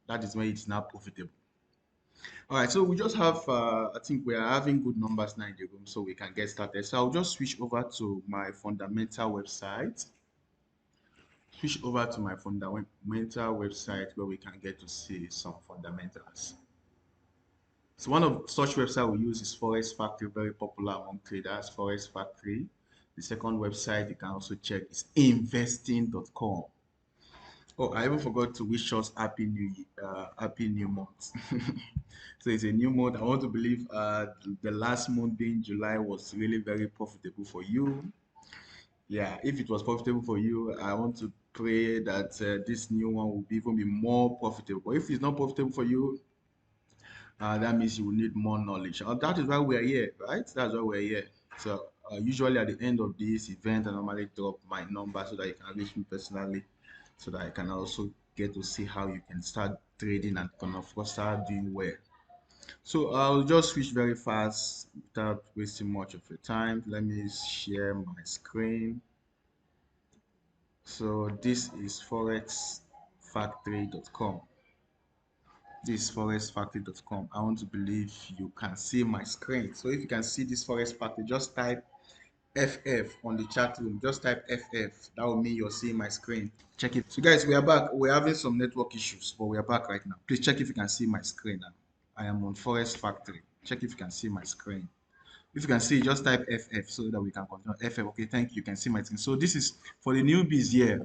That is when it's now profitable. All right, so we just have, I think we are having good numbers now in the room, so we can get started. So I'll just switch over to my fundamental website. Switch over to my fundamental website where we can get to see some fundamentals. So one of such website we use is Forex Factory, very popular among traders, Forex Factory. The second website you can also check is investing.com. Oh, I even forgot to wish us happy new month. So it's a new month. I want to believe the last month being July was really very profitable for you. Yeah, if it was profitable for you, I want to pray that this new one will even be more profitable. But if it's not profitable for you, that means you will need more knowledge. That is why we are here, right? That's why we're here. So usually at the end of this event, I normally drop my number so that you can reach me personally, so that I can also get to see how you can start trading and kind of start doing well. So I'll just switch very fast without wasting much of your time. Let me share my screen. So this is forexfactory.com. This forexfactory.com. I want to believe you can see my screen. So if you can see this Forex Factory, just type FF on the chat room. Just type FF. That will mean you're seeing my screen. Check it. So guys, we are back. We're having some network issues, but we are back right now. Please check if you can see my screen now. I am on Forex Factory. Check if you can see my screen. If you can see, just type FF so that we can continue. FF, okay, thank you. You can see my screen. So this is for the newbies here.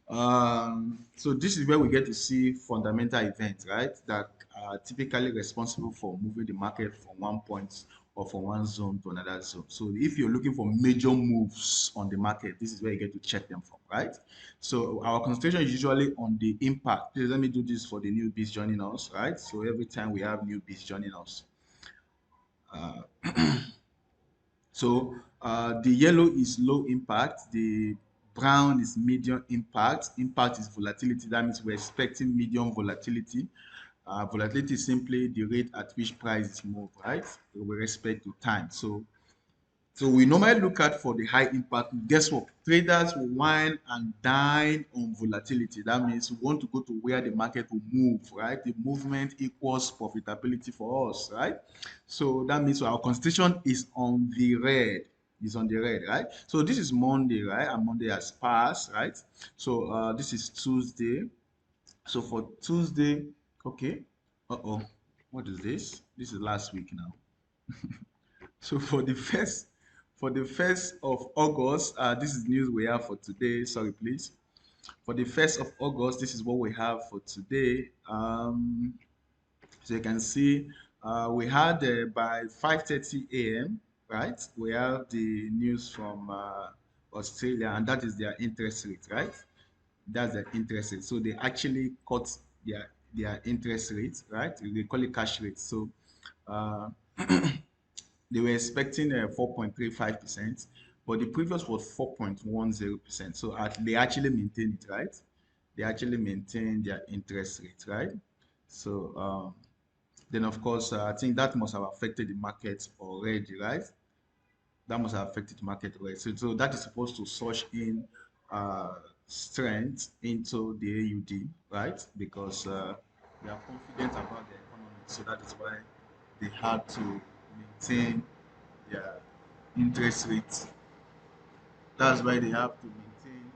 So this is where we get to see fundamental events, right? That are typically responsible for moving the market from one point or from one zone to another zone. So if you're looking for major moves on the market, this is where you get to check them from, right? So our concentration is usually on the impact. Please let me do this for the newbies joining us, right? So every time we have newbies joining us. Uh, the yellow is low impact, the brown is medium impact. Impact is volatility. That means we're expecting medium volatility. Volatility is simply the rate at which prices move, right? With respect to time. So we normally look at for the high impact. Guess what? Traders will wine and dine on volatility. That means we want to go to where the market will move, right? The movement equals profitability for us, right? So that means our concentration is on the red. Is on the red, right? So this is Monday, right? And Monday has passed, right? So this is Tuesday. So for Tuesday, okay. Uh-oh. What is this? This is last week now. So for the first of August, this is news we have for today. Sorry, please. For the first of August, this is what we have for today. So you can see, we had by 5:30 a.m. Right? We have the news from Australia, and that is their interest rate, right? That's their interest rate. So they actually cut their interest rate, right? They call it cash rate. So uh, they were expecting 4.35%, but the previous was 4.10%. So they actually maintained it, right? They actually maintained their interest rate, right? So then, of course, I think that must have affected the market already, right? That must have affected the market already. So that is supposed to surge in uh, strength into the AUD, right? Because they are confident about the economy. So that is why they had to maintain their interest rates. That's why they have to maintain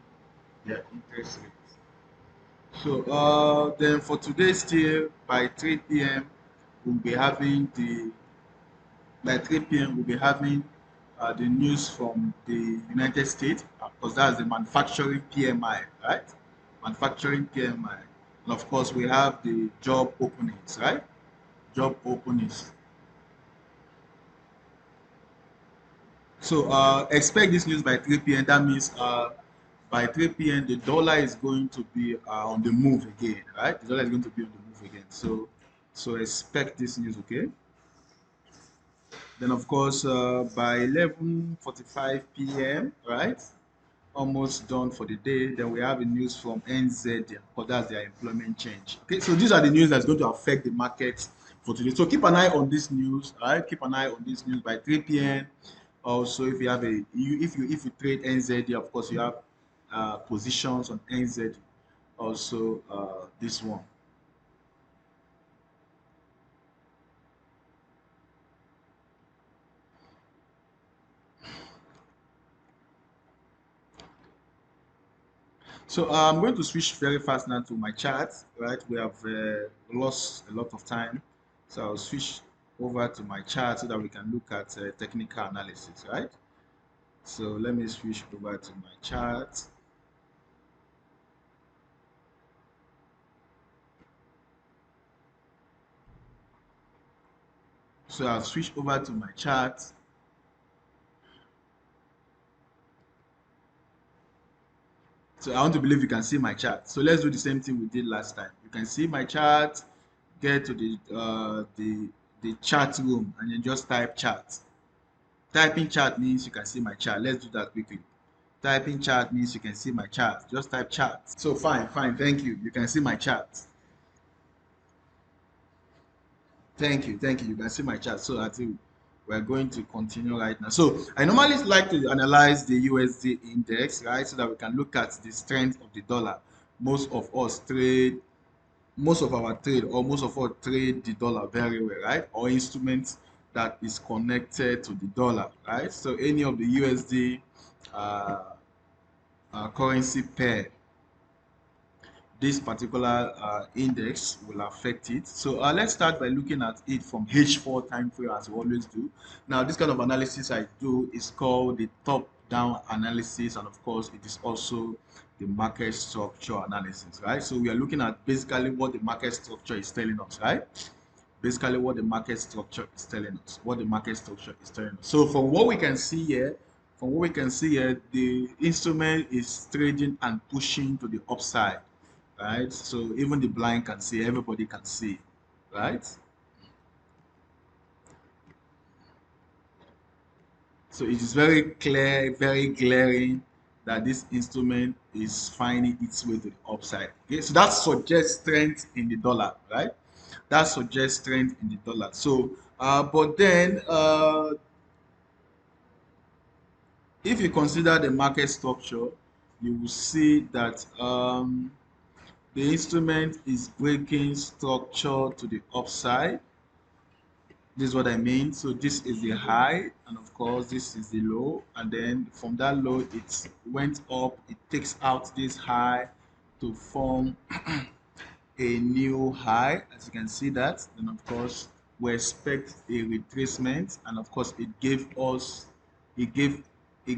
their interest rates. So then for today still by 3 p.m. we'll be having the by 3 p.m. we'll be having the news from the United States because that's the manufacturing PMI, right? Manufacturing PMI. And of course we have the job openings, right? Job openings. So expect this news by 3 p.m. That means by 3 p.m. the dollar is going to be on the move again, right? The dollar is going to be on the move again. So expect this news, okay? Then of course by 11:45 p.m., right? Almost done for the day. Then we have the news from NZ because that's their employment change. Okay, so these are the news that's going to affect the market for today. So keep an eye on this news. All right, keep an eye on this news by 3 p.m. Also, if you have if you trade NZ, of course you have positions on NZ. Also, this one. So I'm going to switch very fast now to my chart, right? We have lost a lot of time. So I'll switch over to my chart so that we can look at technical analysis, right? So let me switch over to my chart. So I'll switch over to my chart. So I want to believe you can see my chart. So let's do the same thing we did last time. You can see my chart, get to the chat room and then just type chat. Typing chart means you can see my chart. Let's do that quickly. Typing chart means you can see my chart. Just type chart. So fine, fine, thank you. You can see my chart. Thank you, thank you. You can see my chart. So I think we're going to continue right now. So I normally like to analyze the USD index, right? So that we can look at the strength of the dollar. Most of us trade, most of our trade, or most of us trade the dollar very well, right? Or instruments that is connected to the dollar, right? So any of the USD uh, currency pair, this particular index will affect it. So let's start by looking at it from H4 time frame as we always do. Now, this kind of analysis I do is called the top-down analysis, and of course, it is also the market structure analysis, right? So we are looking at basically what the market structure is telling us, right? Basically what the market structure is telling us, what the market structure is telling us. So from what we can see here, the instrument is trading and pushing to the upside, right? So even the blind can see, everybody can see, right? So it is very clear, very glaring that this instrument is finding its way to the upside. Okay, so that suggests strength in the dollar, right? That suggests strength in the dollar. So, but then if you consider the market structure, you will see that the instrument is breaking structure to the upside. This is what I mean. So this is the high, and of course this is the low, and then from that low it went up. It takes out this high to form a new high, as you can see that. And of course we expect a retracement, and of course it gave it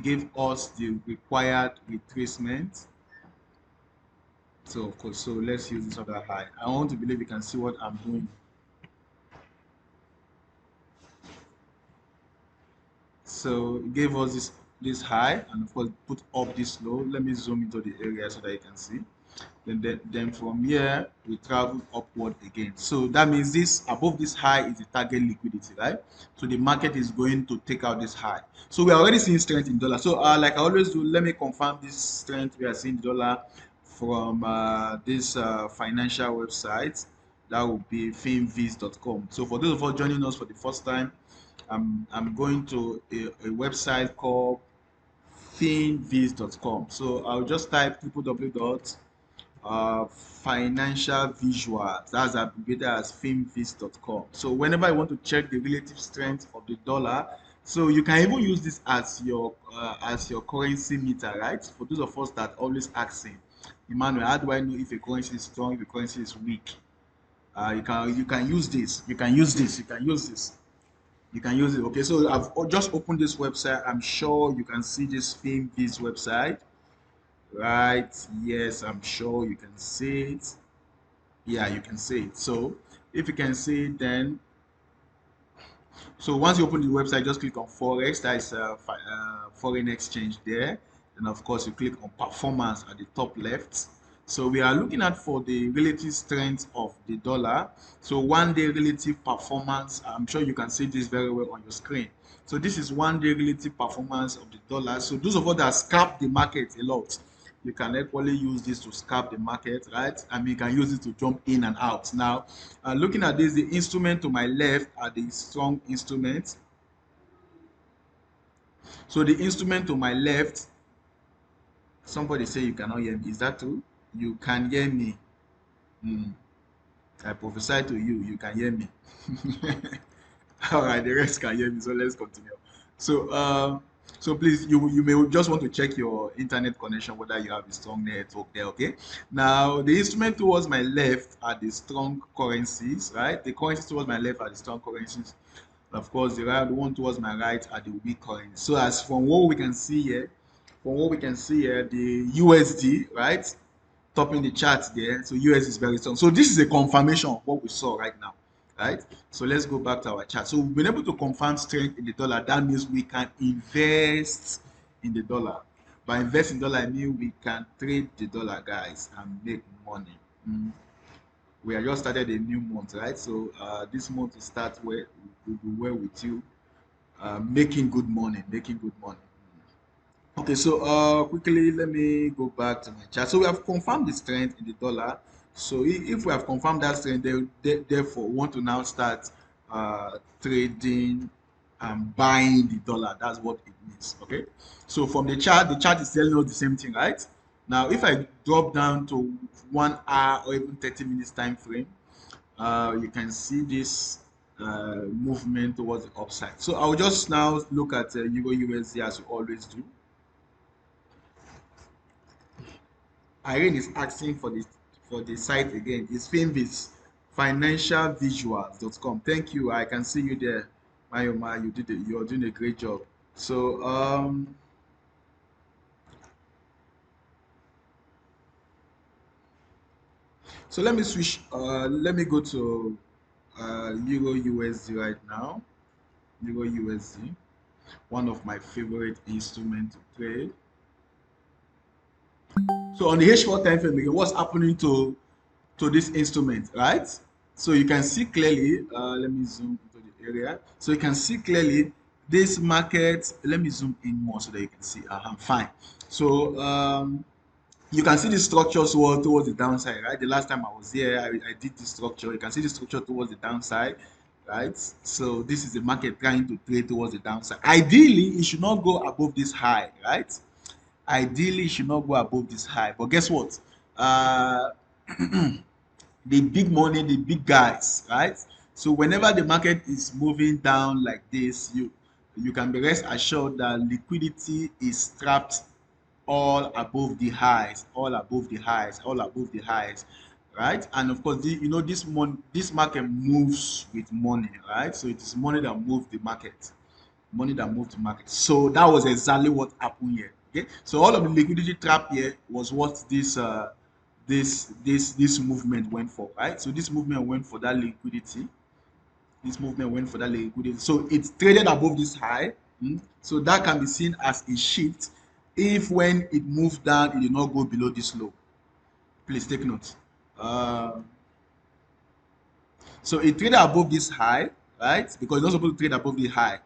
gave us the required retracement. So of course, so let's use this other high. I want to believe you can see what I'm doing. So it gave us this high, and of course put up this low. Let me zoom into the area so that you can see. Then from here we travel upward again. So that means this above this high is the target liquidity, right? So the market is going to take out this high. So we are already seeing strength in dollar. So like I always do, let me confirm this strength we are seeing in dollar from this financial website. That would be finviz.com. So for those of us joining us for the first time, I'm going to a website called finviz.com. So I'll just type www financial visuals. That's abbreviated as finviz.com. So whenever I want to check the relative strength of the dollar, so you can even use this as your currency meter, right? For those of us that always asking, Emmanuel, how do I know if a currency is strong, if a currency is weak? You can use this. You can use this. You can use this. You can use it. Okay, so I've just opened this website. I'm sure you can see this Finviz website, right? Yes, I'm sure you can see it. Yeah, you can see it. So if you can see it, then so once you open the website, just click on Forex. That is foreign exchange there. And of course, you click on performance at the top left. So we are looking at for the relative strength of the dollar. So 1 day relative performance. I'm sure you can see this very well on your screen. So this is 1 day relative performance of the dollar. So those of us that scalp the market a lot, you can equally use this to scalp the market, right? And you can use it to jump in and out. Now, looking at this, the instrument to my left are the strong instruments. So the instrument to my left, somebody say you cannot hear me. Is that true? You can hear me. Hmm. I prophesy to you, you can hear me. All right, the rest can hear me. So let's continue. So So please, you may just want to check your internet connection whether you have a strong network there. Okay. Now the instrument towards my left are the strong currencies, right? The currencies towards my left are the strong currencies. Of course, the one towards my right are the weak currencies. So as from what we can see here, the USD, right, topping the chart there. So US is very strong. So this is a confirmation of what we saw right now, right? So let's go back to our chart. So we've been able to confirm strength in the dollar. That means we can invest in the dollar. By investing in dollar, I mean we can trade the dollar, guys, and make money. We have just started a new month, right? So this month we start where we will well with you, making good money, making good money. Okay, so quickly let me go back to my chart. So we have confirmed the strength in the dollar. So if we have confirmed that strength, therefore we want to now start trading and buying the dollar. That's what it means. Okay. So from the chart is telling us the same thing, right? Now, if I drop down to 1 hour or even 30 minutes time frame, you can see this movement towards the upside. So I'll just now look at Euro USD as we always do. Irene is asking for the site again. It's Finviz, financialvisuals.com. Thank you. I can see you there. Mayoma, you're doing a great job. So so let me switch let me go to Euro USD right now. Euro USD, one of my favorite instruments to trade. So on the H4 time frame again, what's happening to this instrument, right? So you can see clearly, let me zoom into the area. So you can see clearly this market, let me zoom in more so that you can see, I'm fine. So you can see the structure towards the downside, right? The last time I was here, I did this structure. You can see the structure towards the downside, right? So this is the market trying to trade towards the downside. Ideally, it should not go above this high, right? Ideally, it should not go above this high. But guess what? Uh, the big money, the big guys, right? So whenever the market is moving down like this, you can be rest assured that liquidity is trapped all above the highs, all above the highs, all above the highs, right? And of course, this market moves with money, right? So it is money that moves the market, money that moved the market. So that was exactly what happened here. Okay, so all of the liquidity trap here was what this movement went for, right? So this movement went for that liquidity. This movement went for that liquidity. So it traded above this high. So that can be seen as a shift if when it moved down, it did not go below this low. Please take note. Uh, so it traded above this high, right? Because it's not supposed to trade above the high.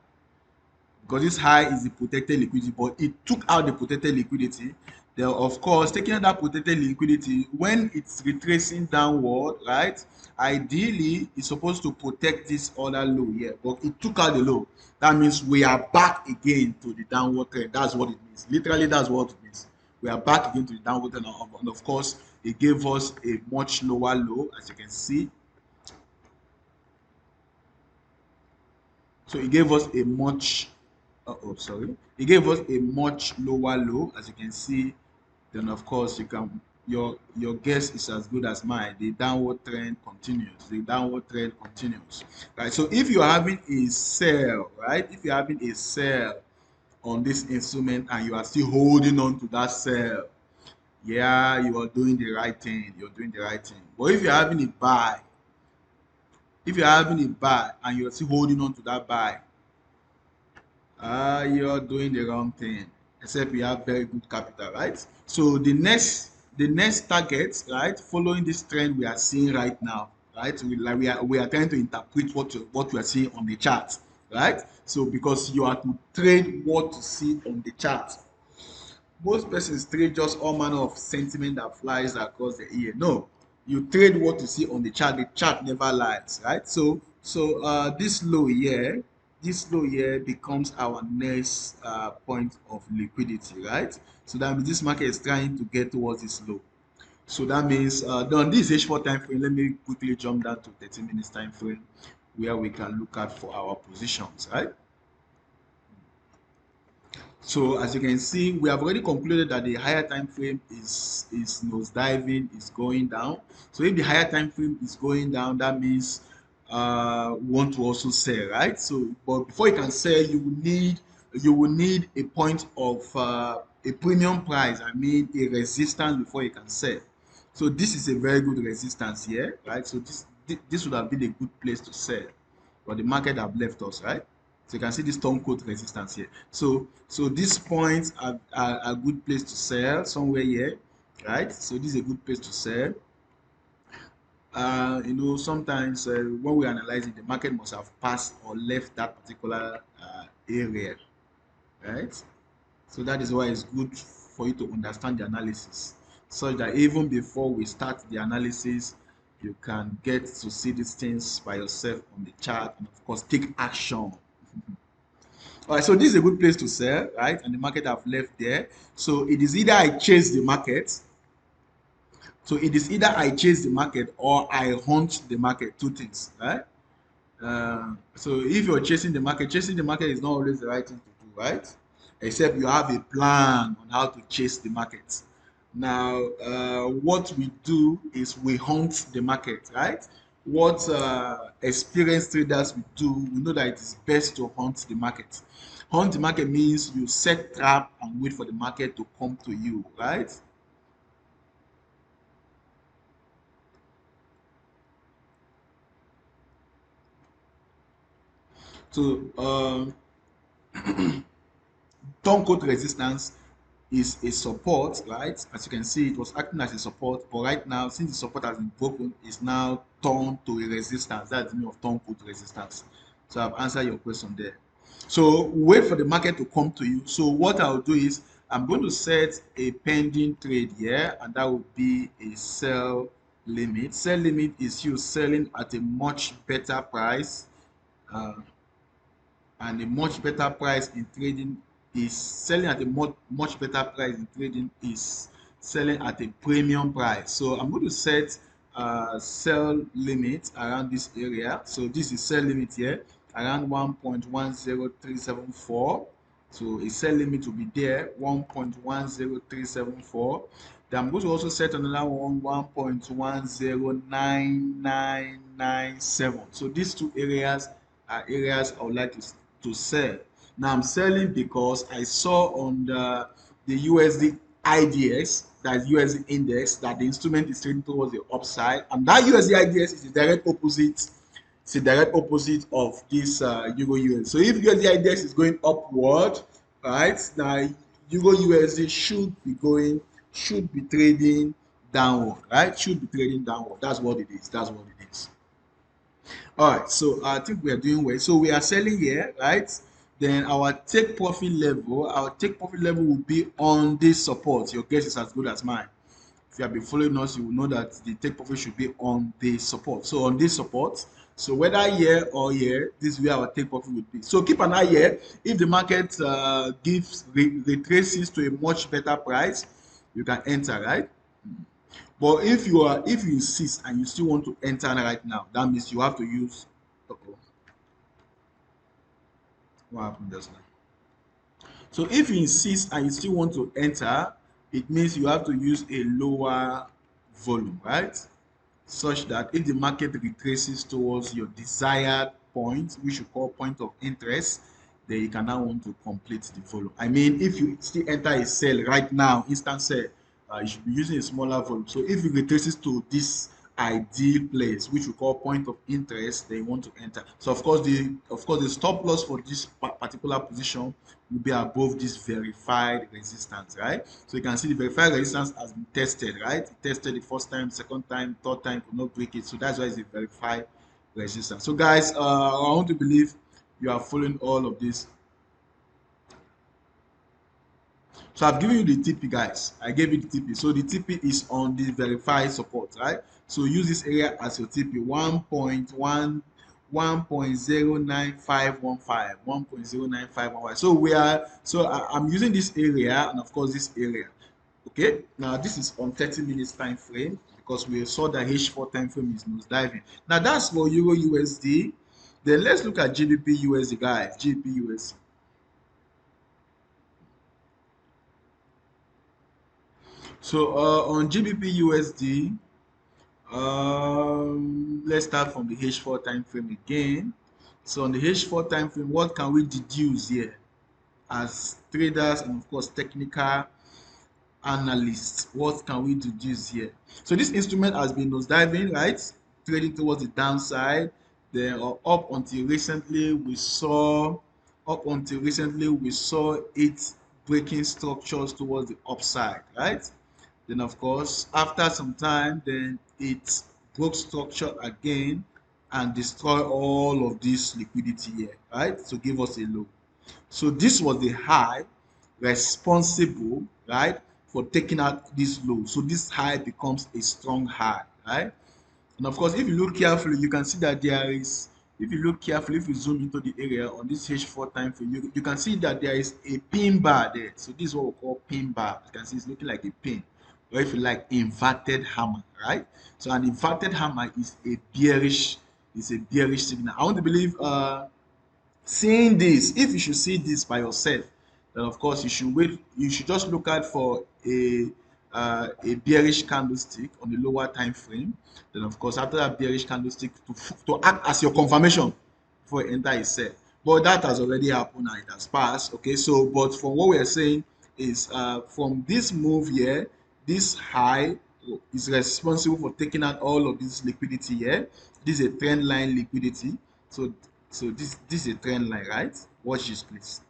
Because this high is the protected liquidity, but it took out the protected liquidity. Then, of course, taking out that protected liquidity, when it's retracing downward, right? Ideally, it's supposed to protect this other low here, but it took out the low. That means we are back again to the downward trend. That's what it means. Literally, that's what it means. We are back again to the downward trend, and of course, it gave us a much lower low, as you can see. So it gave us a much sorry, it gave us a much lower low, as you can see. Then of course you can your guess is as good as mine. The downward trend continues. The downward trend continues. Right. So if you're having a sell, right? If you're having a sell on this instrument and you are still holding on to that sell, yeah, you are doing the right thing. You're doing the right thing. But if you're having a buy, if you're having a buy and you're still holding on to that buy, you're doing the wrong thing, except you have very good capital, right? So the next target, right, following this trend we are seeing right now, right? We are trying to interpret what we are seeing on the chart, right? So because you are to trade what to see on the chart. Most persons trade just all manner of sentiment that flies across the ear. No, you trade what you see on the chart. The chart never lies, right? So this low here becomes our next point of liquidity, right? So that means this market is trying to get towards this low. So that means on this H4 time frame, let me quickly jump down to 30 minutes time frame where we can look at for our positions, right? So as you can see, we have already concluded that the higher time frame is nose diving, is going down. So if the higher time frame is going down, that means we want to also sell, right? So, but before you can sell, you will need a point of a premium price. I mean, a resistance before you can sell. So this is a very good resistance here, right? So this would have been a good place to sell, but the market have left us, right? So you can see this stone cold resistance here. So these points are a good place to sell somewhere here, right? So this is a good place to sell. Sometimes when we analyze it, the market must have passed or left that particular area, right? So that is why it's good for you to understand the analysis, so that even before we start the analysis, you can get to see these things by yourself on the chart and of course take action. All right, so this is a good place to sell, right? And the market have left there. So it is either I chase the market. So it is either I chase the market or I hunt the market. Two things, right? So if you're chasing the market is not always the right thing to do, right? Except you have a plan on how to chase the market. Now, what we do is we hunt the market, right? What experienced traders we do, we know that it is best to hunt the market. Hunt the market means you set trap and wait for the market to come to you, right? So, turn code resistance is a support, right? As you can see, it was acting as a support, but right now, since the support has been broken, it's now turned to a resistance. That's the meaning of turn code resistance. So I've answered your question there. So wait for the market to come to you. So what I'll do is I'm going to set a pending trade here, and that will be a sell limit. Sell limit is you selling at a much better price. Uh, and a much better price in trading is selling at a much better price in trading is selling at a premium price. So I'm going to set sell limit around this area. So this is sell limit here around 1.10374. So a sell limit will be there 1.10374. Then I'm going to also set another one 1.109997. So these two areas are areas I would like to sell. Now I'm selling because I saw on the USD IDX, that USD index, that the instrument is trading towards the upside, and that USD IDX is the direct opposite. It's the direct opposite of this Euro USD. So if USD IDX is going upward, right, now Euro USD should be trading downward, right? Should be trading downward. That's what it is. That's what it is. All right, so I think we are doing well. So we are selling here, right? Then our take profit level will be on this support. Your guess is as good as mine. If you have been following us, you will know that the take profit should be on the support. So on this support, so whether here or here, this is where our take profit would be. So keep an eye here. If the market retraces to a much better price, you can enter, right? But if you insist and you still want to enter right now, that means you have to use. Uh-oh, what happened just now? So if you insist and you still want to enter, it means you have to use a lower volume, right? Such that if the market retraces towards your desired point, which you call point of interest, then you can now want to complete the volume. I mean, if you still enter a sell right now, instant sell, you should be using a smaller volume. So if it retraces to this ideal place, which we call point of interest, then you want to enter. So of course the stop loss for this particular position will be above this verified resistance, right? So you can see the verified resistance has been tested, right? It tested the first time, second time, third time, could not break it. So that's why it's a verified resistance. So guys, I want to believe you are following all of this. So I've given you the TP, guys. I gave you the TP. So the TP is on the verified support, right? So use this area as your TP 1.09515. 1.09515. So I'm using this area and of course this area. Okay, now this is on 30 minutes time frame because we saw that H4 time frame is nose diving. Now that's for Euro USD. Then let's look at GBP USD, guys. GBP USD. So on GBP USD, let's start from the H4 time frame again. So on the H4 time frame, what can we deduce here as traders and of course technical analysts? What can we deduce here? So this instrument has been nosediving, right? Trading towards the downside. Then up until recently, we saw it breaking structures towards the upside, right? Then of course, after some time, then it broke structure again and destroy all of this liquidity here, right? To give us a low. So this was the high responsible, right, for taking out this low. So this high becomes a strong high, right? And of course, if you look carefully, you can see that there is, if you look carefully, if you zoom into the area on this H4 time frame, you can see that there is a pin bar there. So this is what we call pin bar. You can see it's looking like a pin, or if you like, inverted hammer, right? So an inverted hammer is a bearish signal. I want to believe seeing this, if you should see this by yourself, then of course you should wait, you should just look out for a bearish candlestick on the lower time frame. Then of course after that bearish candlestick to act as your confirmation before you enter a sell. But that has already happened and it has passed. Okay, so but from what we are saying is from this move here, this high is responsible for taking out all of this liquidity here. This is a trend line liquidity. So this is a trend line, right? Watch this, please.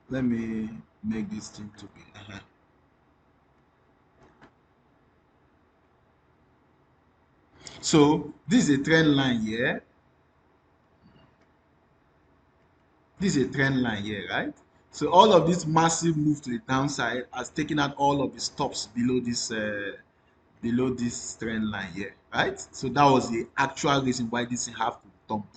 Let me make this thing to be. So this is a trend line here. This is a trend line here, right? So all of this massive move to the downside has taken out all of the stops below this trend line here, right? So that was the actual reason why this have to dump.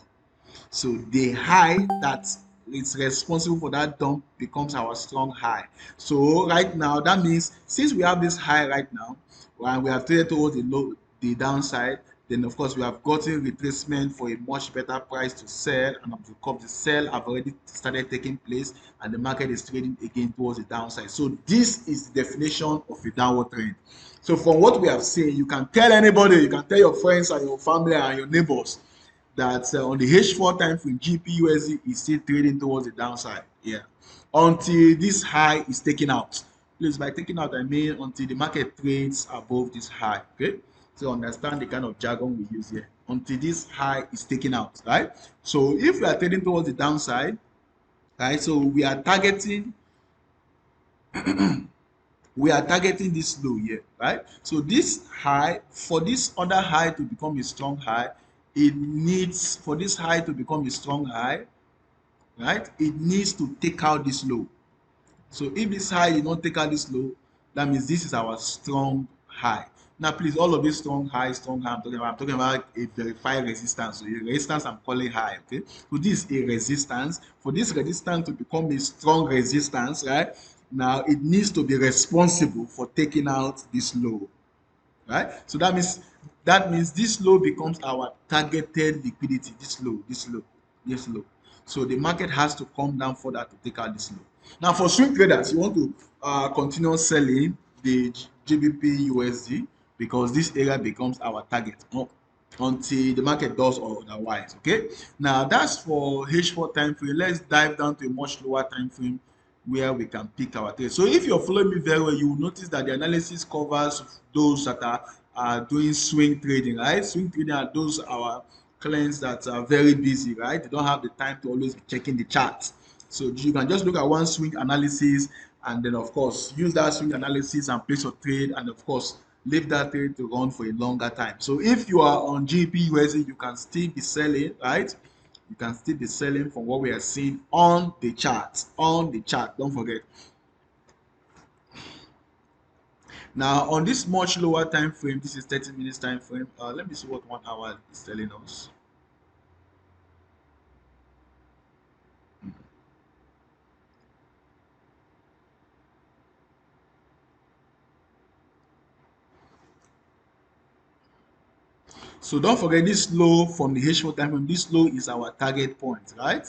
So the high that is responsible for that dump becomes our strong high. So right now, that means since we have this high right now, and we have traded towards the downside, then of course we have gotten retracement for a much better price to sell, and of course the sell have already started taking place, and the market is trading again towards the downside. So this is the definition of a downward trend. So from what we have seen, you can tell anybody, you can tell your friends and your family and your neighbors that on the H4 time frame, GPUSD is still trading towards the downside. Yeah. Until this high is taken out. Please, by taking out, I mean until the market trades above this high. Okay. So understand the kind of jargon we use here. Until this high is taken out, right? So if we are trading towards the downside, right? So we are targeting this low here, right? So this high, for this other high to become a strong high, it needs, for this high to become a strong high, right? It needs to take out this low. So if this high did not take out this low, that means this is our strong high. Now, please, all of this strong high, I'm talking about a verified resistance. So a resistance I'm calling high, okay? So this is a resistance. For this resistance to become a strong resistance, right? Now it needs to be responsible for taking out this low, right? So that means this low becomes our targeted liquidity. This low. So the market has to come down for that to take out this low. Now for swing traders, you want to continue selling the GBP USD because this area becomes our target until the market does or otherwise. Okay. Now that's for H4 time frame. Let's dive down to a much lower time frame where we can pick our trade. So if you're following me very well, you will notice that the analysis covers those that are doing swing trading, right? Swing trading are those our clients that are very busy, right? They don't have the time to always be checking the chart. So you can just look at one swing analysis and then of course use that swing analysis and place your trade, and of course leave that trade to run for a longer time. So if you are on GPUSD, you can still be selling, right? You can still be selling from what we are seeing on the chart. On the chart, don't forget. Now, on this much lower time frame, this is 30 minutes time frame. Let me see what 1 hour is telling us. So don't forget this low from the H4 time frame. This low is our target point, right?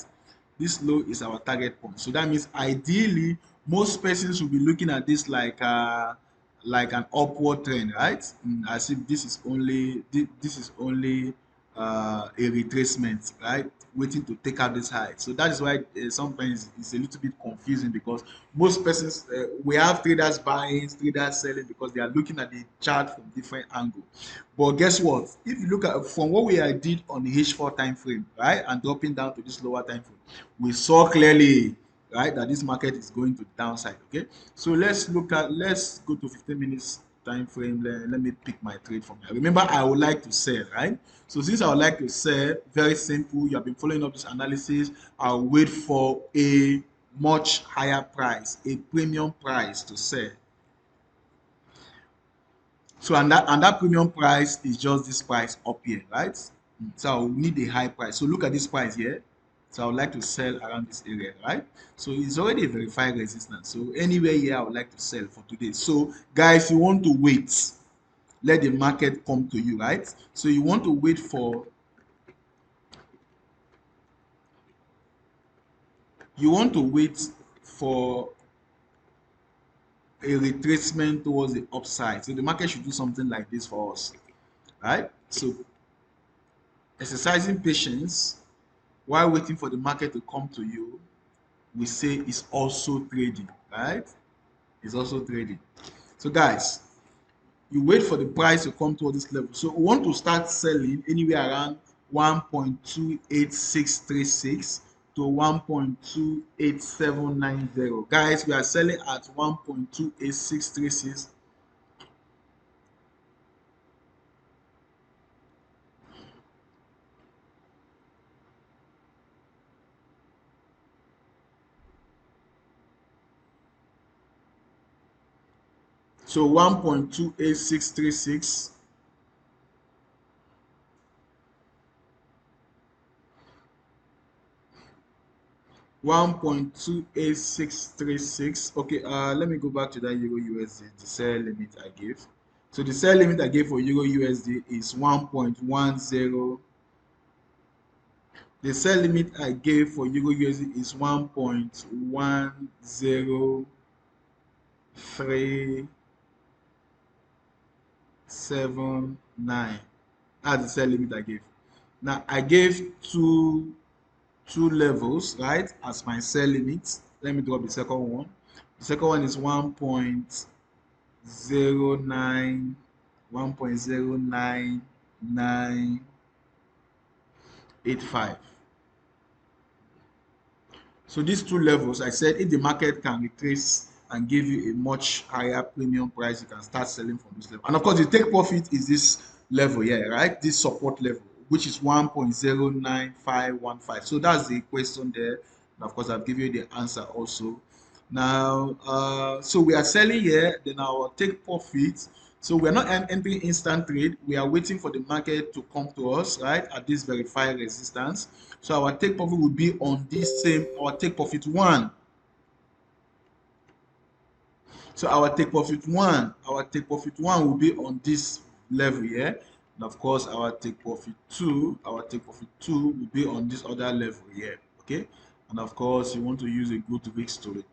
This low is our target point. So that means ideally most persons will be looking at this like an upward trend, right? As if this is only a retracement, right? Waiting to take out this high. So that is why sometimes it's a little bit confusing, because most persons we have traders buying, traders selling, because they are looking at the chart from different angles. But guess what? If you look at from what we did on the H4 time frame, right, and dropping down to this lower time frame, we saw clearly, right, that this market is going to the downside. Okay, so let's go to 15 minutes time frame. Let me pick my trade from here. Remember, I would like to sell, right? So since I would like to sell, very simple. You have been following up this analysis. I'll wait for a much higher price, a premium price to sell. So and that premium price is just this price up here, right? So I will need a high price. So look at this price here. So I would like to sell around this area, right? So it's already a verified resistance. So anywhere here I would like to sell for today. So guys, you want to wait. Let the market come to you, right? So you want to wait for for a retracement towards the upside. So the market should do something like this for us, right? So exercising patience while waiting for the market to come to you, we say is also trading, right? It's also trading. So guys, you wait for the price to come toward this level. So we want to start selling anywhere around 1.28636 to 1.28790. Guys, we are selling at 1.28636. So 1.28636, 1.28636. Okay, let me go back to that Euro USD, the sell limit I gave. So the sell limit I gave for Euro USD is 1.10. The sell limit I gave for Euro USD is 1.10379. That's the sell limit I gave. Now I gave two levels, right, as my sell limit. Let me drop the second one. The second one is 1.09, 1.09985. So these two levels, I said, if the market can retrace and give you a much higher premium price, you can start selling from this level. And of course, the take profit is this level here, right? This support level, which is 1.09515. So that's the question there. And of course, I've given you the answer also. Now, so we are selling here, then our take profit. So we're not entering instant trade. We are waiting for the market to come to us, right, at this verified resistance. So our take profit will be on this same, our take profit one. So our take profit one will be on this level here. And of course, our take profit two will be on this other level here. Okay. And of course, you want to use a good risk to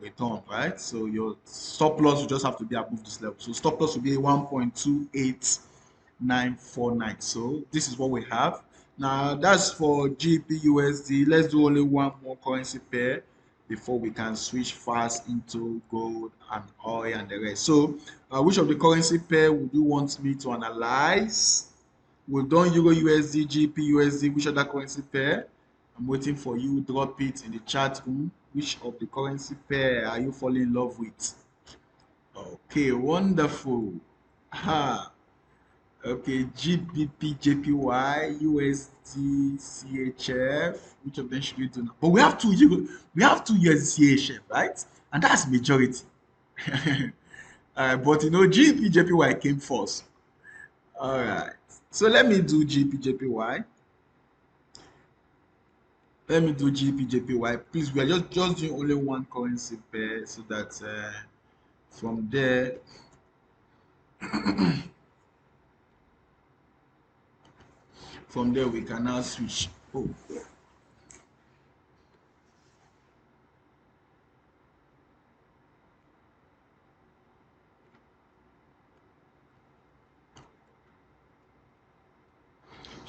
return, right? So your stop loss will just have to be above this level. So stop loss will be 1.28949. So this is what we have. Now that's for GBP/USD. Let's do only one more currency pair before we can switch fast into gold and oil and the rest. So which of the currency pair would you want me to analyze? We've done Euro USD, GBP USD. Which other currency pair? I'm waiting for you. Drop it in the chat room. Which of the currency pair are you falling in love with? Okay, wonderful. Ha. Okay, GBP, JPY, USD, CHF. Which of them should we do now? But we have two Euro, we have two USD CHF, right? And that's majority. But you know, GBP, JPY came first. All right. So let me do GBP, JPY. Let me do GBP, JPY. Please, we are just doing only one currency pair so that from there we can now switch. Oh,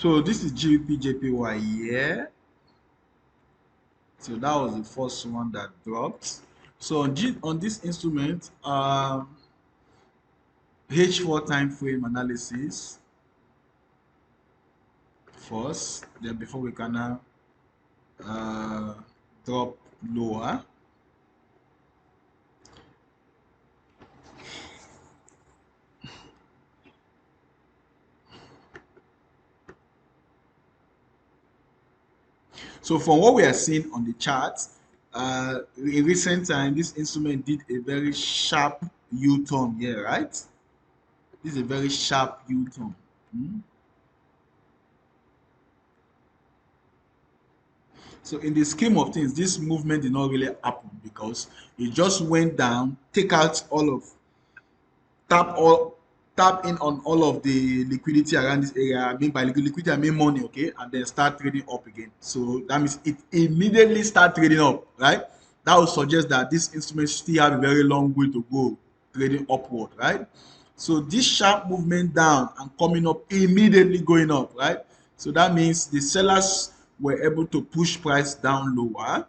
So this is GBP here. So that was the first one that dropped. So on this instrument, H4 time frame analysis first, then before we can now drop lower. So from what we are seeing on the chart, in recent time, this instrument did a very sharp U-turn here, right? This is a very sharp U-turn. So in the scheme of things, this movement did not really happen because it just went down, take out all of, tap all, tap in on all of the liquidity around this area. I mean by liquidity, I mean money, okay, and then start trading up again. So that means it immediately start trading up, right? That would suggest that this instrument still have a very long way to go trading upward, right? So this sharp movement down and coming up, immediately going up, right? So that means the sellers were able to push price down lower.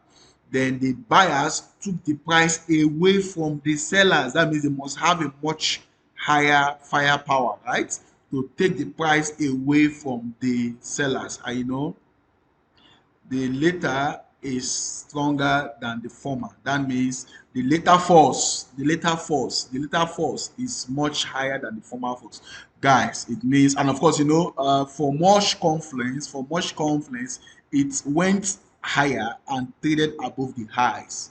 Then the buyers took the price away from the sellers. That means they must have a much higher firepower, right? To take the price away from the sellers. And you know, the latter is stronger than the former. That means the latter force, is much higher than the former force. Guys, it means, and of course, you know, for much confluence, it went higher and traded above the highs,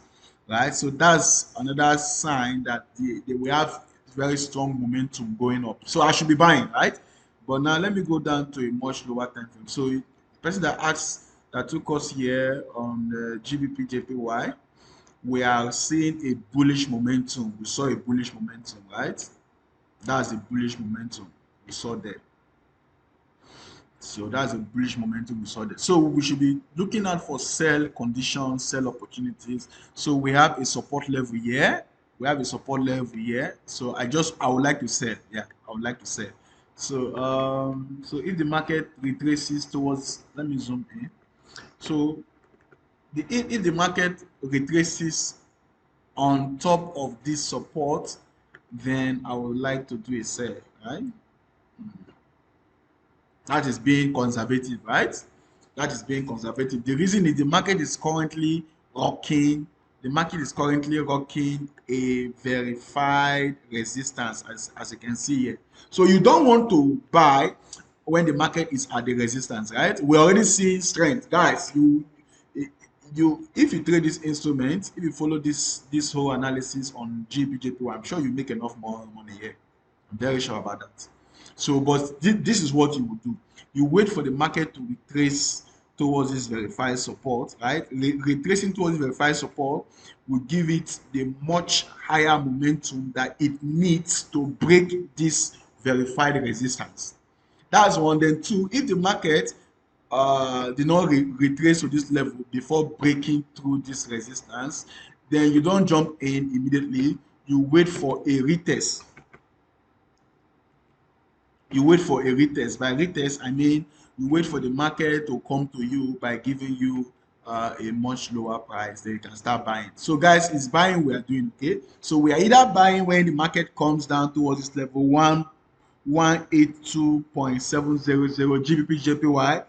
right? So that's another sign that they will have very strong momentum going up. So I should be buying, right? But now let me go down to a much lower time frame. So the person that asked, that took us here on the GBP JPY, we are seeing a bullish momentum. We saw a bullish momentum, right? That's a bullish momentum we saw there. So that's a bullish momentum we saw there. So we should be looking out for sell conditions, sell opportunities. So we have a support level here. So I would like to sell. Yeah, I would like to sell. So if the market retraces towards, let me zoom in. So if the market retraces on top of this support, then I would like to do a sell, right? That is being conservative, right? That is being conservative. The reason is the market is currently rocking. The market is currently rocking a verified resistance, as you can see here. So you don't want to buy when the market is at the resistance, right? We're already seeing strength, guys. If you trade this instrument, if you follow this whole analysis on GBJP, I'm sure you make enough more money here. I'm very sure about that. So, but this is what you would do. You wait for the market to retrace towards this verified support, right? Retracing towards verified support will give it the much higher momentum that it needs to break this verified resistance. That's one. Then two, if the market did not retrace to this level before breaking through this resistance, then you don't jump in immediately. You wait for a retest. By retest, I mean you wait for the market to come to you by giving you a much lower price. Then you can start buying. So guys, it's buying we are doing, okay? So we are either buying when the market comes down towards this level 1182.700 GBP JPY.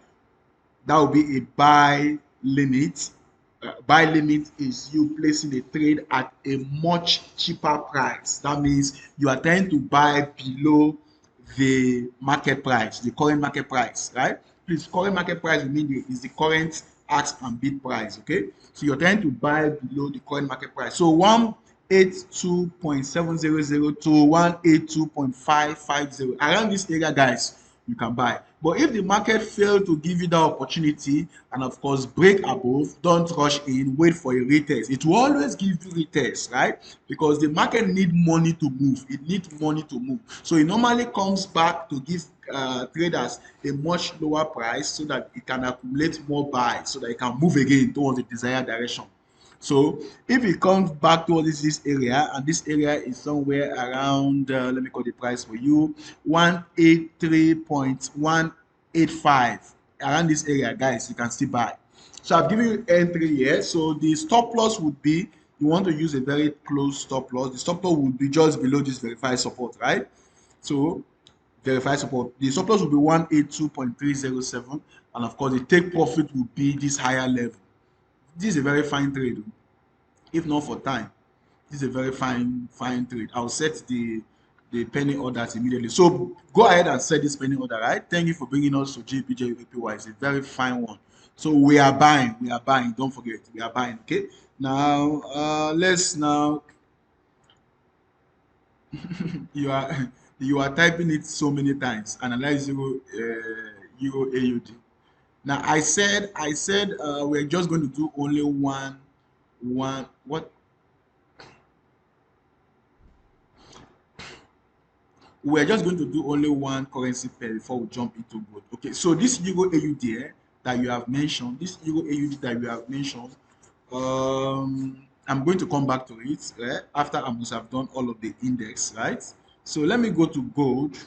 That will be a buy limit. Buy limit is you placing a trade at a much cheaper price. That means you are trying to buy below the market price, the current market price, right? Please, current market price is the current ask and bid price, okay? So you're trying to buy below the current market price. So 182.700 to 182.550, around this area, guys, you can buy. But if the market fail to give you that opportunity and of course break above, don't rush in, wait for a retest. It will always give you retest, right? Because the market need money to move. It needs money to move. So it normally comes back to give traders a much lower price so that it can accumulate more buys so that it can move again towards the desired direction. So if it comes back towards this area, and this area is somewhere around, let me call the price for you, 183.185. around this area, guys, you can still buy. So I've given you entry here. So the stop loss would be, you want to use a very close stop loss. The stop loss would be just below this verified support, right? So verified support, the stop loss will be 182.307, and of course the take profit will be this higher level. This is a very fine trade, if not for time. This is a very fine trade. I'll set the penny orders immediately. So go ahead and set this penny order, right? Thank you for bringing us to GPJAPY. It's a very fine one. So we are buying. We are buying. Don't forget, we are buying. Okay. Now let's now you are typing it so many times. Analyze euro AUD. Now I said we're just going to do only one what we're just going to do only one currency pair before we jump into gold. Okay, so this euro AUD that you have mentioned, I'm going to come back to it after I must have done all of the index, right? So let me go to gold.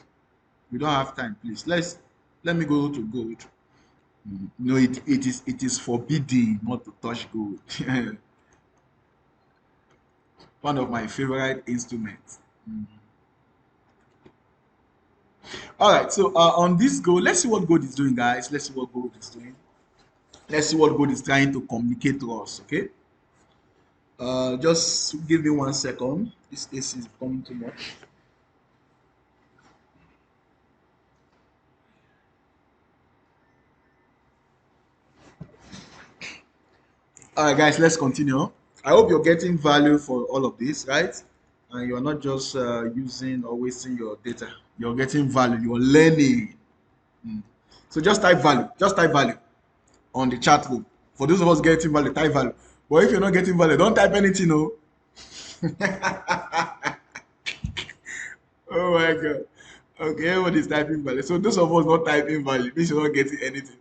We don't have time, please. Let me go to gold. No, it is forbidden not to touch gold. One of my favorite instruments. All right, so on this gold, let's see what gold is doing, guys. Let's see what gold is doing. Let's see what gold is trying to communicate to us. Okay, just give me 1 second. This AC is becoming too much. All right, guys, let's continue. I hope you're getting value for all of this, right? And you're not just using or wasting your data. You're getting value. You're learning. So just type value. Just type value on the chat room. For those of us getting value, type value. But if you're not getting value, don't type anything. No. Oh my god. Okay, everybody's typing value. So those of us not typing value, means you're not getting anything.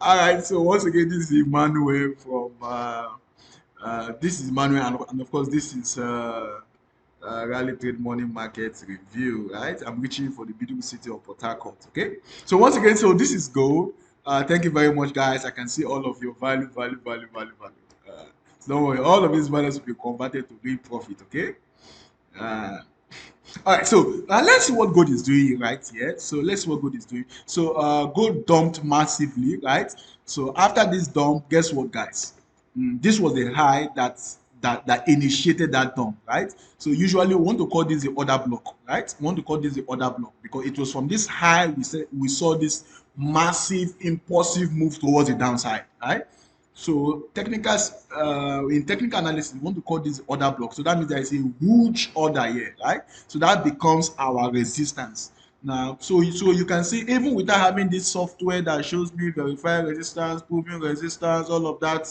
All right. So once again, this is Emmanuel from. This is Emmanuel, and of course, this is Rally Trade Morning Market Review. Right. I'm reaching for the beautiful city of Port Harcourt. Okay. So once again, so this is gold. Thank you very much, guys. I can see all of your value. Don't worry, all of these values will be converted to real profit. Okay. Uh, all right, so let's see what gold is doing right here. So let's see what gold is doing. So gold dumped massively, right? So after this dump, guess what, guys? This was the high that initiated that dump, right? So usually we want to call this the order block, right? We want to call this the order block because it was from this high we saw this massive impulsive move towards the downside, right? So in technical analysis, we want to call this order block. So that means there is a huge order here, right? So that becomes our resistance. Now, so you can see even without having this software that shows me verify resistance, proving resistance, all of that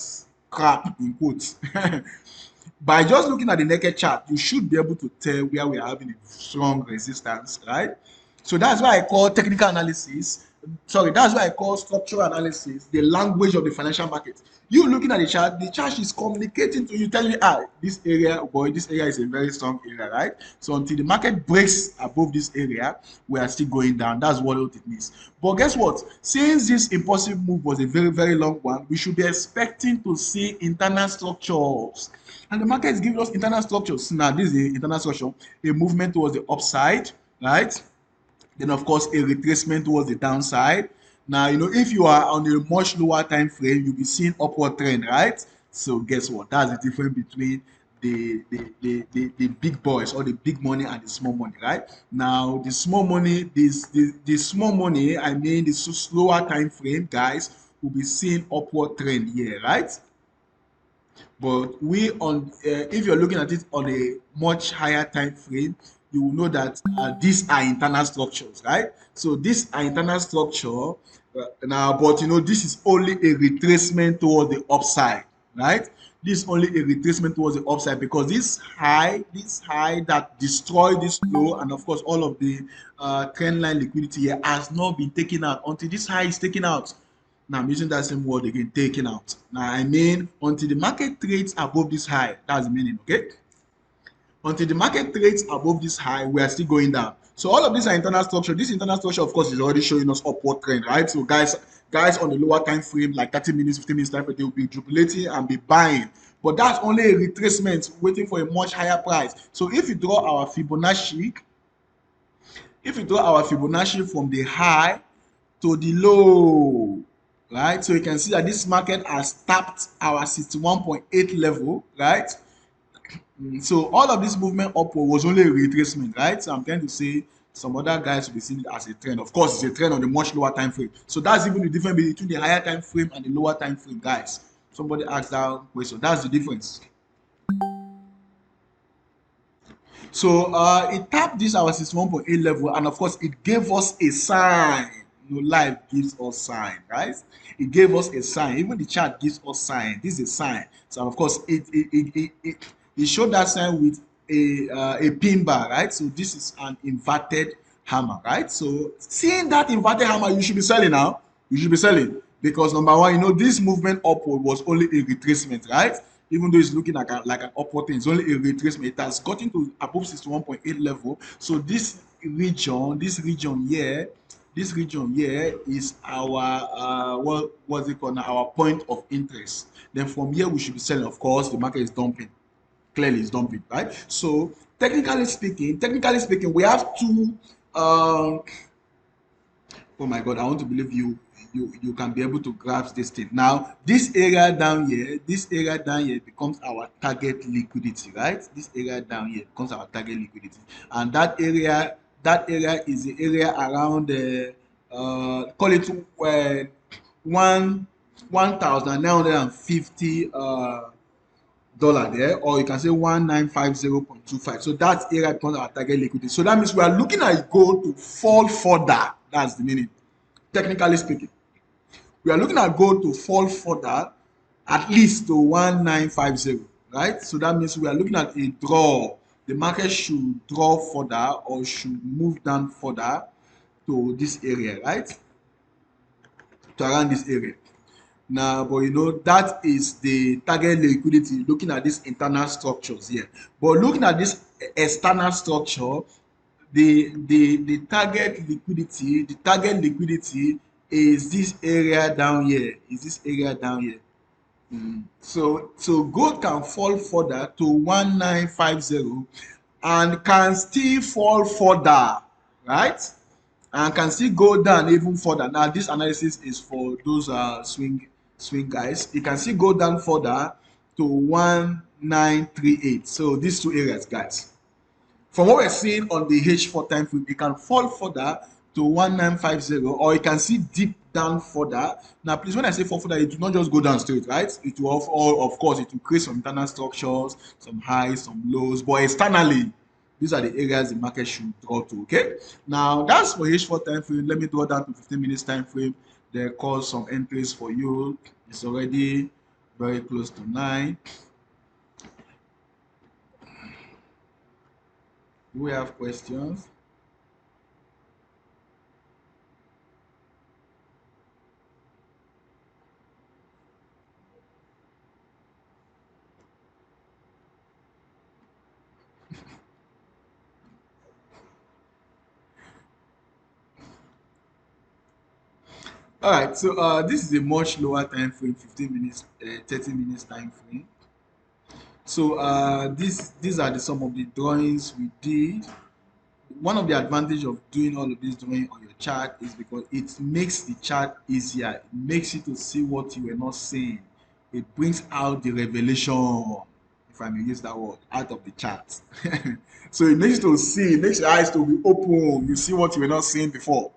crap in quotes. By just looking at the naked chart, you should be able to tell where we are having a strong resistance, right? So that's why I call technical analysis, sorry, that's why I call structural analysis the language of the financial market. You looking at the chart is communicating to you, telling you, this area, boy, this area is a very strong area, right? So until the market breaks above this area, we are still going down. That's what it means. But guess what? Since this impulsive move was a very, very long one, we should be expecting to see internal structures. And the market is giving us internal structures. Now, this is the internal structure, a movement towards the upside, right? Then of course a retracement towards the downside. Now if you are on a much lower time frame, you'll be seeing upward trend, right? So guess what? That's the difference between the big boys or the big money and the small money, right? Now the small money, the small money, I mean the slower time frame guys, will be seeing upward trend here, right? But if you're looking at it on a much higher time frame, you will know that these are internal structures, right? So these are internal structure now, but this is only a retracement toward the upside, right? This is only a retracement towards the upside because this high that destroyed this low, and of course all of the trend line liquidity here has not been taken out until this high is taken out. Now I'm using that same word again, taken out. Now I mean until the market trades above this high, that's the meaning, okay? Until the market trades above this high, we are still going down. So all of these are internal structure. This internal structure, of course, is already showing us upward trend, right? So guys on the lower time frame, like 30 minutes, 15 minutes time frame, they will be jubilating and be buying. But that's only a retracement waiting for a much higher price. So if you draw our Fibonacci from the high to the low, right? So you can see that this market has tapped our 61.8 level, right? So all of this movement upward was only a retracement, right? So I'm trying to say some other guys will be seeing it as a trend. Of course, it's a trend on the much lower time frame. So that's even the difference between the higher time frame and the lower time frame, guys. Somebody asked that question. That's the difference. So it tapped this our 61.8 level, and of course, it gave us a sign. Life gives us sign, right? It gave us a sign. Even the chart gives us sign. This is a sign. So of course, it showed that sign with a pin bar, right? So this is an inverted hammer, right? So seeing that inverted hammer, you should be selling now. You should be selling because number one, this movement upward was only a retracement, right? Even though it's looking like an upward thing, it's only a retracement. It has gotten to above 61.8 level. So this region here is our what's it called now? Our point of interest. Then from here we should be selling. Of course, the market is dumping. Clearly, it's dumping, right? So technically speaking, we have two. Oh my God, I want to believe you can be able to grasp this thing. Now, this area down here becomes our target liquidity, right? This area down here becomes our target liquidity. And that area is the area around call it one 1,950 dollar there, or you can say 1950.25. So that area becomes our target liquidity. So that means we are looking at gold to fall further. That's the meaning. Technically speaking, we are looking at gold to fall further, at least to 1950, right? So that means we are looking at a draw. The market should draw further or should move down further to this area, right? To around this area. Now, but that is the target liquidity looking at these internal structures here. But looking at this external structure, the target liquidity is this area down here. So gold can fall further to 1950 and can still fall further, right? And can still go down even further. Now, this analysis is for those swing guys. It can still go down further to 1938. So these two areas, guys. From what we're seeing on the H4 time frame, it can fall further to 1950, or it can see deep down further. Now, please, when I say fall further, it will not just go down straight, right? It will, of course, it will create some internal structures, some highs, some lows, but externally, these are the areas the market should draw to. Okay. Now, that's for H4 time frame. Let me draw down to 15 minutes time frame. There cause some entries for you. It's already very close to 9. Do we have questions? All right, so this is a much lower time frame, 15 minutes, 30 minutes time frame. So these are some of the drawings we did. One of the advantage of doing all of this drawing on your chart is because it makes the chart easier. It makes you to see what you were not seeing. It brings out the revelation, if I may use that word, out of the chart. So it makes you to see, it makes your eyes to be open. You see what you were not seeing before.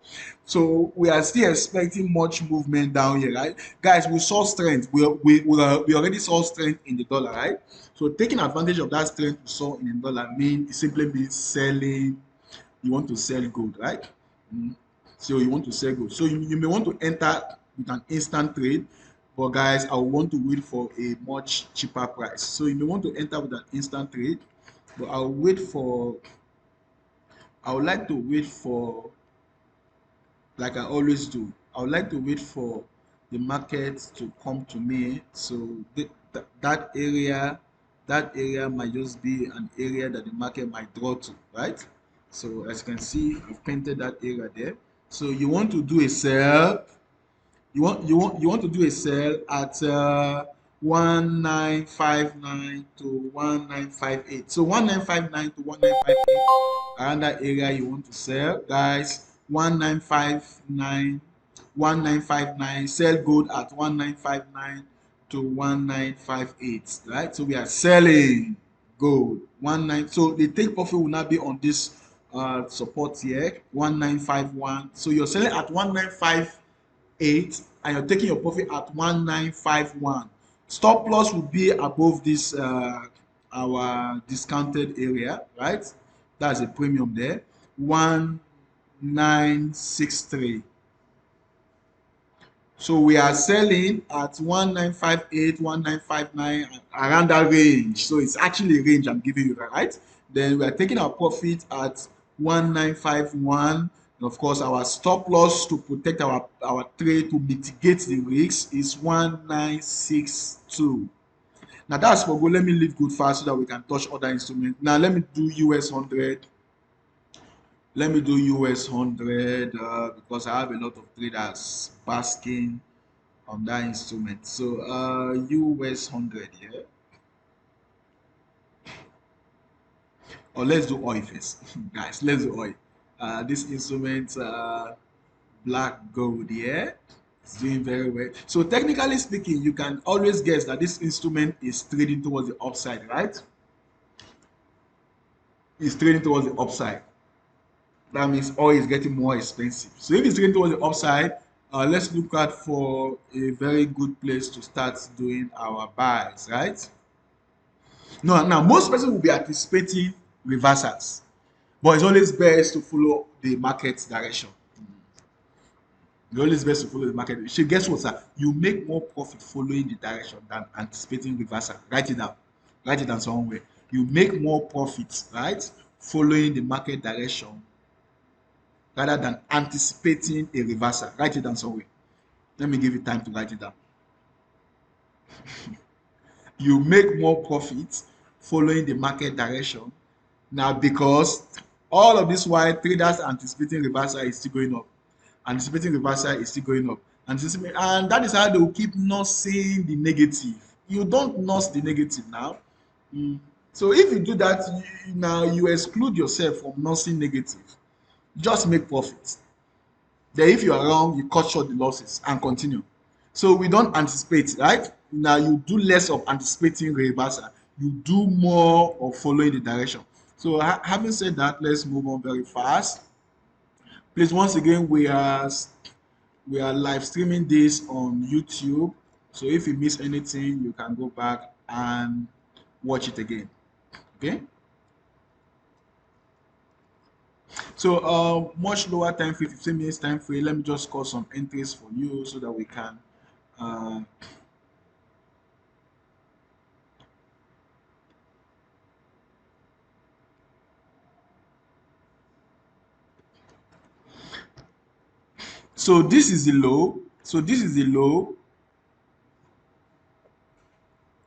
So we are still expecting much movement down here, right? Guys, we saw strength. We already saw strength in the dollar, right? So taking advantage of that strength we saw in the dollar it simply means selling. You want to sell gold, right? So you want to sell gold. So you may want to enter with an instant trade, but guys, I want to wait for a much cheaper price. So you may want to enter with an instant trade, but I would like to wait for, like I always do, I would like to wait for the market to come to me. So that area that area might just be an area that the market might draw to, right? So as you can see, I've painted that area there. So you want to do a sell. You want to do a sell at 1959 to 1958. So 1959 to 1958, around that area you want to sell, guys. 1959, 1959. Sell gold at 1959 to 1958, right? So we are selling gold 19. So the take profit will not be on this support here, 1951. So you're selling at 1958 and you're taking your profit at 1951. Stop loss will be above this our discounted area, right? That's a premium there. 1963. So we are selling at 1958, 1959, around that range. So it's actually a range I'm giving you, right? Then we are taking our profit at 1951. And of course, our stop loss to protect our trade to mitigate the risks is 1962. Now that's for gold. Let me leave gold fast so that we can touch other instruments. Now let me do US 100. Let me do US 100 because I have a lot of traders basking on that instrument. So US 100, yeah. Or let's do oil first, guys. Let's do oil. This instrument, black gold, yeah, it's doing very well. So technically speaking, you can always guess that this instrument is trading towards the upside, right? It's trading towards the upside. That means oil is getting more expensive. So if it's trading towards the upside, let's look out for a very good place to start doing our buys, right? No, now most persons will be anticipating reversals, but it's always best to follow the market direction. It's always best to follow the market direction. So guess what, sir? You make more profit following the direction than anticipating reversal. Write it down. Write it down somewhere. You make more profits, right? Following the market direction rather than anticipating a reversal. Write it down somewhere. Let me give you time to write it down. You make more profits following the market direction. Now, because all of this while traders anticipating reversal is still going up, anticipating reversal is still going up, and that is how they will keep nursing the negative. You don't nurse the negative now. So if you do that, now you exclude yourself from nursing negative. Just make profit. Then if you are wrong, you cut short the losses and continue. So we don't anticipate, right? Now you do less of anticipating reversal. You do more of following the direction. So having said that, let's move on very fast. Please, once again, we are live streaming this on YouTube. So if you miss anything, you can go back and watch it again. Okay. So much lower time frame, 15 minutes time frame. Let me just call some entries for you so that we can uh, so this is the low. So this is the low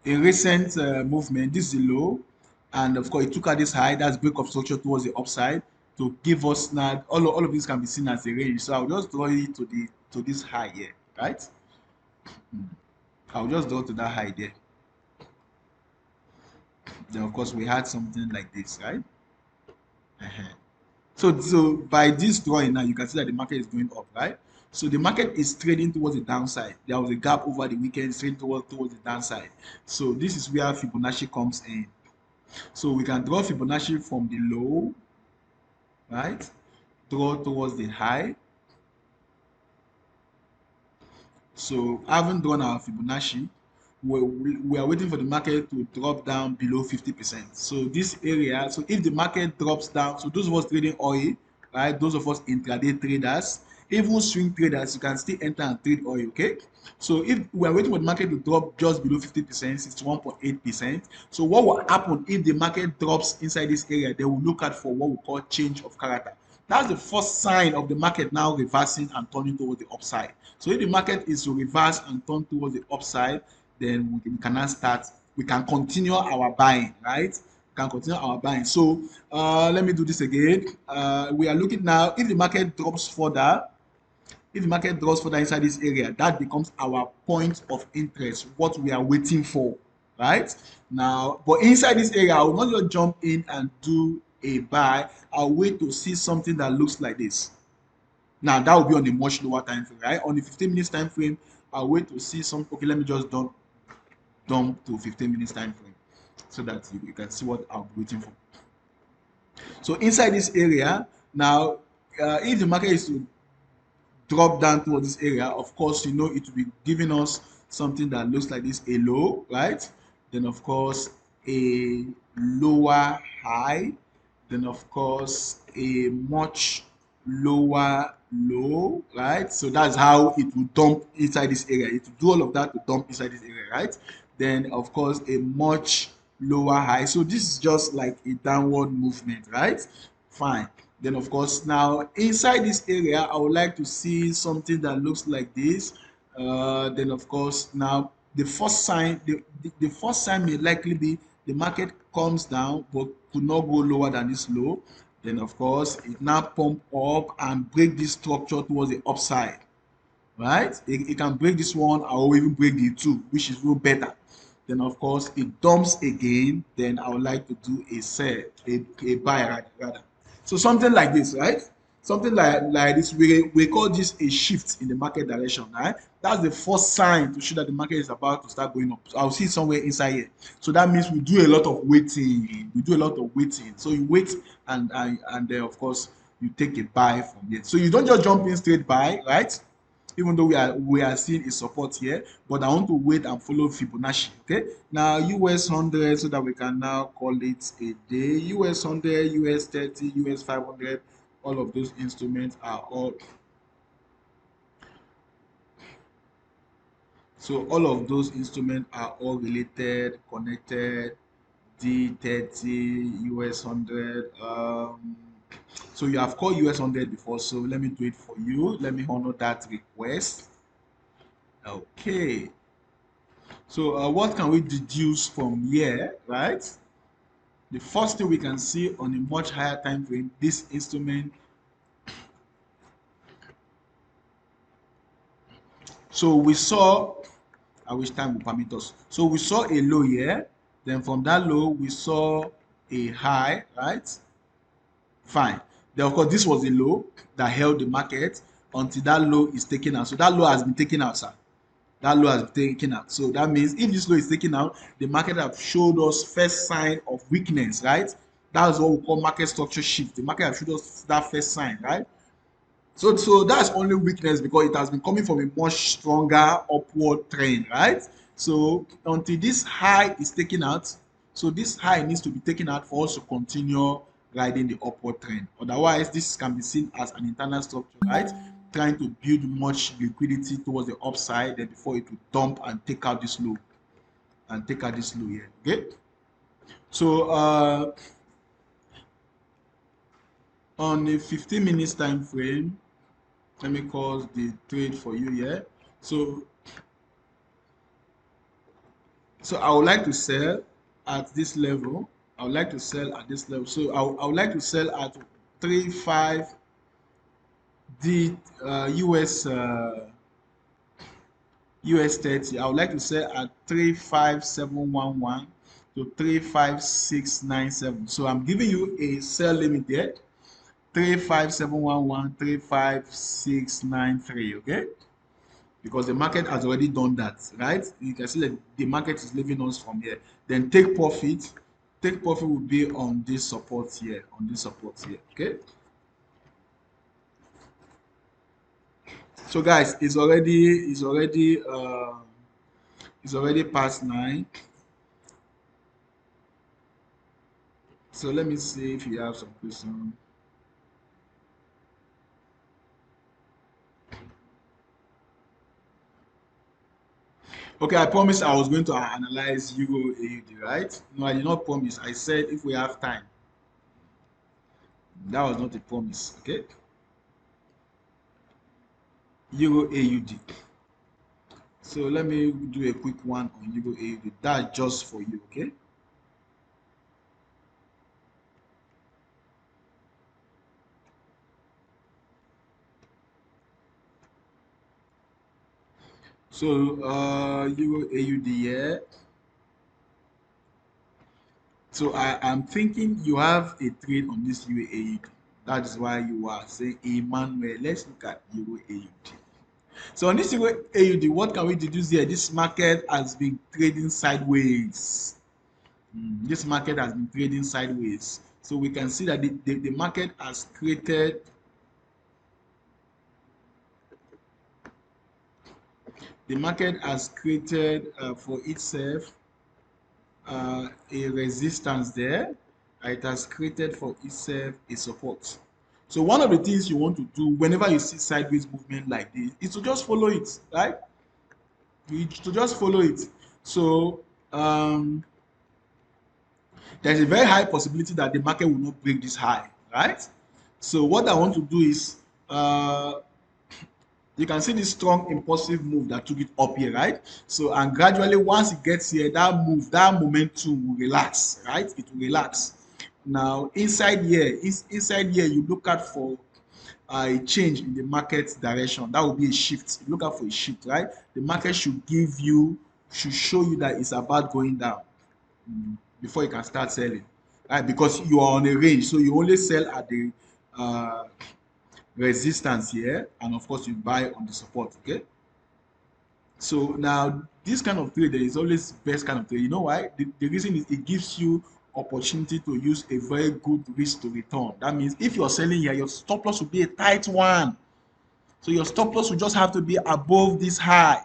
in recent movement. This is the low, and of course it took out this high. That's break of structure towards the upside to give us now all of this can be seen as a range. So I'll just draw it to this high here, right? I'll just draw to that high there. Then of course we had something like this, right? So by this drawing now, you can see that the market is going up, right? So the market is trading towards the downside. There was a gap over the weekend, trading towards the downside. So this is where Fibonacci comes in. So we can draw Fibonacci from the low, right? Draw towards the high. So having drawn our Fibonacci, we are waiting for the market to drop down below 50%. So this area, so if the market drops down, so those of us trading oil, right, those of us intraday traders, even swing traders, you can still enter and trade oil, okay? So if we are waiting for the market to drop just below 50%, 61.8%. So what will happen if the market drops inside this area? They will look at for what we call change of character. That's the first sign of the market now reversing and turning towards the upside. So if the market is to reverse and turn towards the upside, then we can now start we can continue our buying, right? We can continue our buying. So let me do this again. We are looking now, if the market drops further, if the market drops further inside this area, that becomes our point of interest, what we are waiting for, right? Now, but inside this area, I will not just jump in and do a buy. I'll wait to see something that looks like this. Now, that will be on a much lower time frame, right? On the 15 minutes time frame, I'll wait to see some. Okay, let me just dump to 15 minutes time frame so that you can see what I'm waiting for. So inside this area, now, if the market is to drop down towards this area, of course, you know, it will be giving us something that looks like this, a low, right? Then of course a lower high, then of course a much lower low, right? So that's how it will dump inside this area. It will do all of that to dump inside this area, right? Then of course a much lower high. So this is just like a downward movement, right? Fine. Then of course, now inside this area, I would like to see something that looks like this. Then of course, now the first sign, the first sign may likely be the market comes down but could not go lower than this low. Then of course, it now pump up and break this structure towards the upside, right? It can break this one or even break the two, which is even better. Then of course, it dumps again. Then I would like to do a sell, a buy rather. So something like this, right? Something like this, we call this a shift in the market direction, right? That's the first sign to show that the market is about to start going up. So I'll see it somewhere inside here. So that means we do a lot of waiting. We do a lot of waiting. So you wait and then of course you take a buy from here. So you don't just jump in straight buy, right? Even though we are seeing a support here, but I want to wait and follow Fibonacci. Okay, now US 100, so that we can now call it a day. US 100, US 30, US 500, all of those instruments are all. So all of those instruments are all related, connected. D30, US 100. So you have called US 100 before, so let me do it for you. Let me honor that request. Okay. So what can we deduce from here, right? The first thing we can see on a much higher time frame, this instrument. So we saw, I wish time would permit us. So we saw a low here. Then from that low, we saw a high, right? Fine. Then of course, this was a low that held the market until that low is taken out. So that low has been taken out, sir. That low has been taken out. So that means if this low is taken out, the market have showed us first sign of weakness, right? That's what we call market structure shift. The market have showed us that first sign, right? So that's only weakness because it has been coming from a much stronger upward trend, right? So until this high is taken out, so this high needs to be taken out for us to continue riding the upward trend. Otherwise, this can be seen as an internal structure, right? Trying to build much liquidity towards the upside, then before it will dump and take out this low here. Okay. So on a 15 minutes time frame, let me call the trade for you here. So I would like to sell at this level. I would like to sell at this level. So I would like to sell at 35 the US 30. I would like to sell at 35711 to 35697. So I'm giving you a sell limit there. 35711, 35693. Okay, because the market has already done that, right? You can see that the market is leaving us from here. Then take profit. Take profit will be on this support here, okay? So guys, it's already past 9. So let me see if you have some question. Okay, I promised I was going to analyze Euro AUD, right? No, I did not promise. I said if we have time. That was not a promise, okay? Euro AUD. So let me do a quick one on Euro AUD. That's just for you, okay? So Euro AUD, yeah. So I am thinking you have a trade on this Euro AUD. That is why you are saying Emmanuel. Let's look at Euro AUD. So on this Euro AUD, what can we deduce here? This market has been trading sideways. This market has been trading sideways. So we can see that the market has created for itself a resistance there. It has created for itself a support. So one of the things you want to do whenever you see sideways movement like this is to just follow it, right? To just follow it. So there's a very high possibility that the market will not break this high, right? So what I want to do is uh, you can see this strong impulsive move that took it up here, right? So and gradually once it gets here, that momentum will relax, right? It will relax. Now inside here you look out for a change in the market direction. That will be a shift. You look out for a shift, right? The market should show you that it's about going down before you can start selling, right? Because you are on a range, so you only sell at the uh, resistance here, and of course you buy on the support. Okay, so now this kind of trade there is always best kind of trade. You know why? The reason is it gives you opportunity to use a very good risk to return. That means if you're selling here, your stop loss will be a tight one. So your stop loss will just have to be above this high.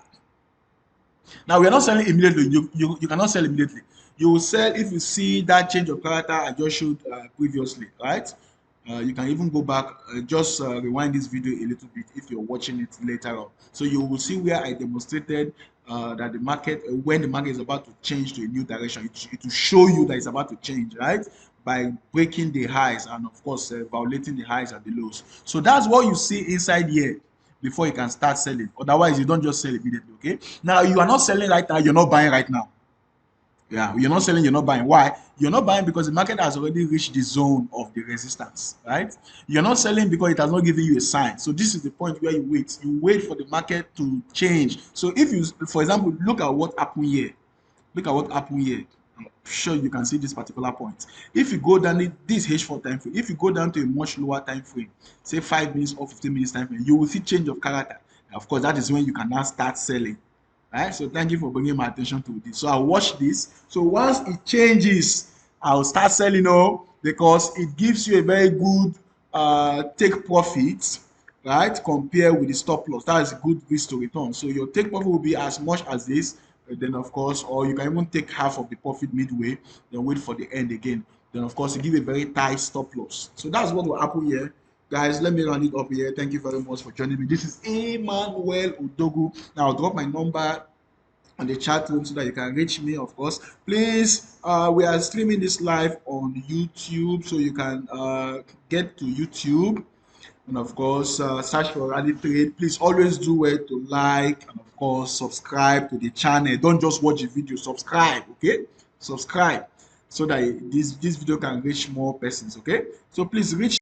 Now we are not selling immediately. You cannot sell immediately. You will sell if you see that change of character I just showed previously, right? You can even go back, just rewind this video a little bit if you're watching it later on. So you will see where I demonstrated that the market, when the market is about to change to a new direction, it will show you that it's about to change, right? By breaking the highs and of course violating the highs and the lows. So that's what you see inside here before you can start selling. Otherwise, you don't just sell immediately. Okay. Now you are not selling right now. You're not buying right now. Yeah, you're not selling, you're not buying. Why? You're not buying because the market has already reached the zone of the resistance, right? You're not selling because it has not given you a sign. So this is the point where you wait. You wait for the market to change. So if you, for example, look at what happened here. Look at what happened here. I'm sure you can see this particular point. If you go down this H4 time frame, if you go down to a much lower time frame, say 5 minutes or 15 minutes time frame, you will see change of character. Of course, that is when you can now start selling. Right? So thank you for bringing my attention to this. So I'll watch this. So once it changes, I'll start selling because it gives you a very good take profit, right? Compare with the stop loss. That is good risk to return. So your take profit will be as much as this, then of course, or you can even take half of the profit midway, then wait for the end again. Then of course, you give a very tight stop loss. So that's what will happen here. Guys, let me round it up here. Thank you very much for joining me. This is Emmanuel Odogwu. Now, I'll drop my number on the chat room so that you can reach me, of course. Please, we are streaming this live on YouTube, so you can get to YouTube and, of course, search for Rally Trade. Please always do well to like and, of course, subscribe to the channel. Don't just watch the video, subscribe, okay? Subscribe so that this video can reach more persons, okay? So please reach